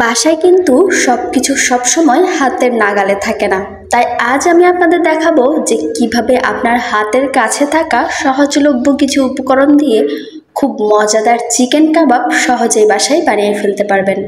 বাসায় কিন্তু সবকিছু সবসময় হাতের নাগালে থাকে না, তাই আজ আমি আপনাদের দেখাবো যে কিভাবে আপনার হাতের কাছে থাকা সহজলভ্য কিছু উপকরণ দিয়ে খুব মজাদার চিকেন কাবাব সহজেই বাসায় বানিয়ে ফেলতে পারবেন।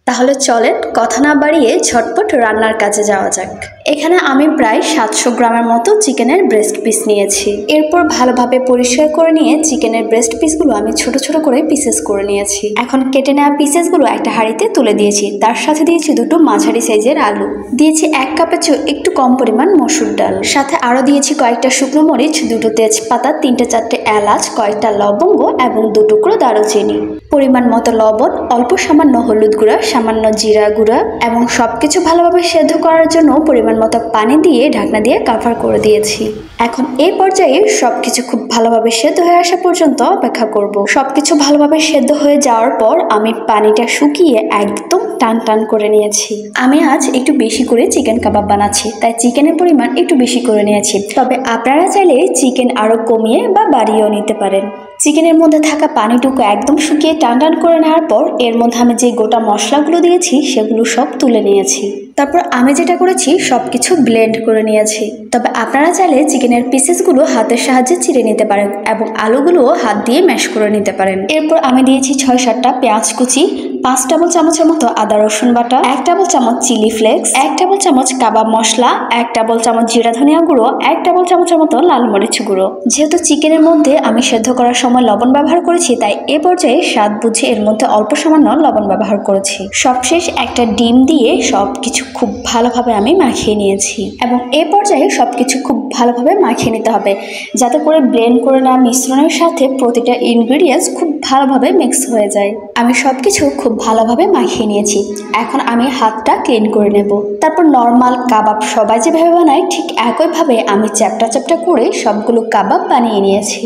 তাহলে চলেন কথা না বাড়িয়ে ঝটপট রান্নার কাজে যাওয়া যাক। এখানে আমি প্রায় 700 গ্রামের মতো চিকেনের ব্রেস্ট পিস নিয়েছি। এরপর ভালোভাবে পরিষ্কার করে নিয়ে চিকেনের ব্রেস্ট পিসগুলো আমি ছোট ছোট করে পিসেস করে নিয়েছি। এখন কেটে নেওয়া পিসেসগুলো একটা হাঁড়িতে তুলে দিয়েছি। তার সাথে দিয়েছি দুটো মাঝারি সাইজের আলু, দিয়েছি 1 কাপের চেয়ে একটু কম পরিমাণ মসুর ডাল, সাথে আরও দিয়েছি কয়েকটা শুকনো মরিচ, দুটো তেজপাতা, 3-4টে এলাচ, কয়েকটা লবঙ্গ এবং 2 টুকরো দারুচিনি, পরিমাণ মতো লবণ, অল্প সামান্য হলুদ গুঁড়া, সামান্য জিরা গুঁড়া এবং সবকিছু ভালোভাবে সেদ্ধ করার জন্য পরিমাণ মতো পানি দিয়ে ঢাকনা দিয়ে কভার করে দিয়েছি। এখন এই পর্যায়ে সবকিছু খুব ভালোভাবে সেদ্ধ হয়ে আসা পর্যন্ত অপেক্ষা করব। সবকিছু ভালোভাবে সেদ্ধ হয়ে যাওয়ার পর আমি পানিটা শুকিয়ে একদম টান টান করে নিয়েছি। আমি আজ একটু বেশি করে চিকেন কাবাব বানাচ্ছি, তাই চিকেনের পরিমাণ একটু বেশি করে নিয়েছি। তবে আপনারা চাইলে চিকেন আরও কমিয়ে বা বাড়িয়েও নিতে পারেন। চিকেনের মধ্যে থাকা পানিটুকু একদম শুকিয়ে টান টান করে নেওয়ার পর এর মধ্যে আমি যে গোটা মশলাগুলো দিয়েছি সেগুলো সব তুলে নিয়েছি। তারপর আমি যেটা করেছি সবকিছু ব্লেন্ড করে নিয়েছি। তবে আপনারা চাইলে চিকেনের পিসেসগুলো হাতের সাহায্যে চিড়ে নিতে পারেন এবং আলুগুলোও হাত দিয়ে ম্যাশ করে নিতে পারেন। এরপর আমি দিয়েছি 6-7টা পেঁয়াজ কুচি, 5 টেবিল চামচের মতো আদা রসুন বাটা, 1 টেবিল চামচ চিলি ফ্লেক্স, 1 টেবিল চামচ কাবাব মশলা, 1 টেবিল চামচ জিরা ধনিয়া গুঁড়ো, 1 টেবিল চামচের মতো লাল মরিচ গুঁড়ো। যেহেতু চিকেনের মধ্যে আমি সেদ্ধ করার সময় লবণ ব্যবহার করেছি, তাই এ পর্যায়ে স্বাদ বুঝে এর মধ্যে অল্প সামান্য লবণ ব্যবহার করেছি। সবশেষ একটা ডিম দিয়ে সবকিছু খুব ভালোভাবে আমি মাখিয়ে নিয়েছি এবং এ পর্যায়ে সবকিছু খুব ভালোভাবে মাখিয়ে নিতে হবে, যাতে করে ব্লেন্ড করে নেওয়া মিশ্রণের সাথে প্রতিটা ইনগ্রিডিয়েন্টস খুব ভালোভাবে মিক্স হয়ে যায়। আমি সবকিছু খুব ভালোভাবে মাখিয়ে নিয়েছি। এখন আমি হাতটা ক্লিন করে নেব। তারপর নর্মাল কাবাব সবাই যেভাবে বানায় ঠিক একইভাবে আমি চ্যাপটা চ্যাপটা করে সবগুলো কাবাব বানিয়ে নিয়েছি।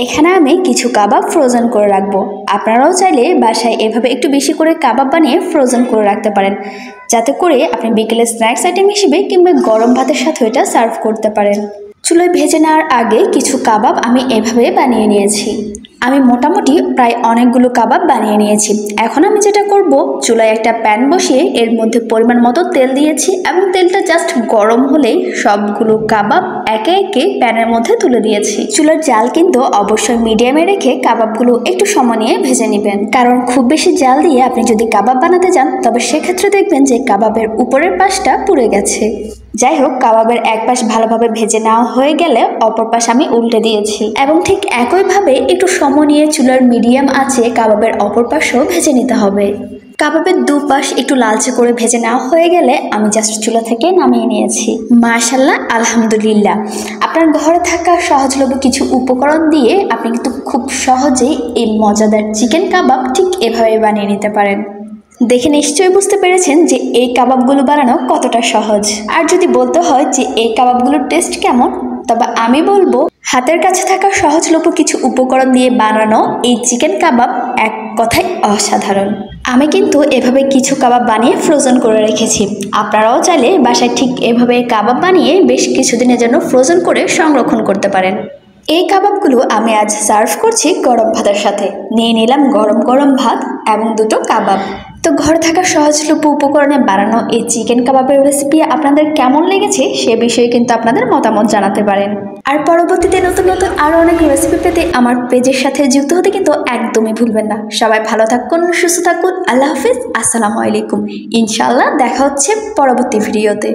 এখানে আমি কিছু কাবাব ফ্রোজেন করে রাখবো। আপনারাও চাইলে বাসায় এভাবে একটু বেশি করে কাবাব বানিয়ে ফ্রোজেন করে রাখতে পারেন, যাতে করে আপনি বিকেলে স্ন্যাক্স আইটেম হিসেবে কিংবা গরম ভাতের সাথে এটা সার্ভ করতে পারেন। চুলায় ভেজে নেওয়ার আগে কিছু কাবাব আমি এভাবে বানিয়ে নিয়েছি। আমি মোটামুটি প্রায় অনেকগুলো কাবাব বানিয়ে নিয়েছি। এখন আমি যেটা করব, চুলায় একটা প্যান বসিয়ে এর মধ্যে পরিমাণ মতো তেল দিয়েছি এবং তেলটা জাস্ট গরম হলেই সবগুলো কাবাব একে একে প্যানের মধ্যে তুলে দিয়েছি। চুলার জাল কিন্তু অবশ্যই মিডিয়ামে রেখে কাবাবগুলো একটু সময় নিয়ে ভেজে নেবেন, কারণ খুব বেশি জাল দিয়ে আপনি যদি কাবাব বানাতে যান তবে সেক্ষেত্রে দেখবেন যে কাবাবের উপরের পাশটা পুড়ে গেছে। যাই হোক, কাবাবের এক পাশ ভালোভাবে ভেজে নেওয়া হয়ে গেলে অপর পাশ আমি উল্টে দিয়েছি এবং ঠিক একইভাবে একটু সময় নিয়ে চুলার মিডিয়াম আঁচে কাবাবের অপর পাশও ভেজে নিতে হবে। কাবাবের দুপাশ একটু লালচে করে ভেজে নেওয়া হয়ে গেলে আমি জাস্ট চুলা থেকে নামিয়ে নিয়েছি। মাশাআল্লাহ, আলহামদুলিল্লাহ, আপনার ঘরে থাকা সহজলভ্য কিছু উপকরণ দিয়ে আপনি কিন্তু খুব সহজেই এই মজাদার চিকেন কাবাব ঠিক এভাবে বানিয়ে নিতে পারেন। দেখে নিশ্চয়ই বুঝতে পেরেছেন যে এই কাবাবগুলো বানানো কতটা সহজ। আর যদি বলতে হয় যে এই কাবাবগুলোর টেস্ট কেমন, তবে আমি বলবো হাতের কাছে থাকা সহজলভ্য কিছু উপকরণ দিয়ে বানানো এই চিকেন কাবাব এক কথায় অসাধারণ। আমি কিন্তু এভাবে কিছু কাবাব বানিয়ে ফ্রোজেন করে রেখেছি। আপনারাও চাইলে বাসায় ঠিক এভাবে কাবাব বানিয়ে বেশ কিছুদিনের জন্য ফ্রোজেন করে সংরক্ষণ করতে পারেন। এই কাবাবগুলো আমি আজ সার্ভ করছি গরম ভাতের সাথে। নিয়ে নিলাম গরম গরম ভাত এবং 2টো কাবাব। তো ঘরে থাকা সহজলভ্য উপকরণে বানানো এই চিকেন কাবাবের রেসিপি আপনাদের কেমন লেগেছে সে বিষয়ে কিন্তু আপনাদের মতামত জানাতে পারেন। আর পরবর্তীতে নতুন নতুন আরও অনেক রেসিপি পেতে আমার পেজের সাথে যুক্ত হতে কিন্তু একদমই ভুলবেন না। সবাই ভালো থাকুন, সুস্থ থাকুন। আল্লাহ হাফিজ, আসসালামু আলাইকুম। ইনশাআল্লাহ দেখা হচ্ছে পরবর্তী ভিডিওতে।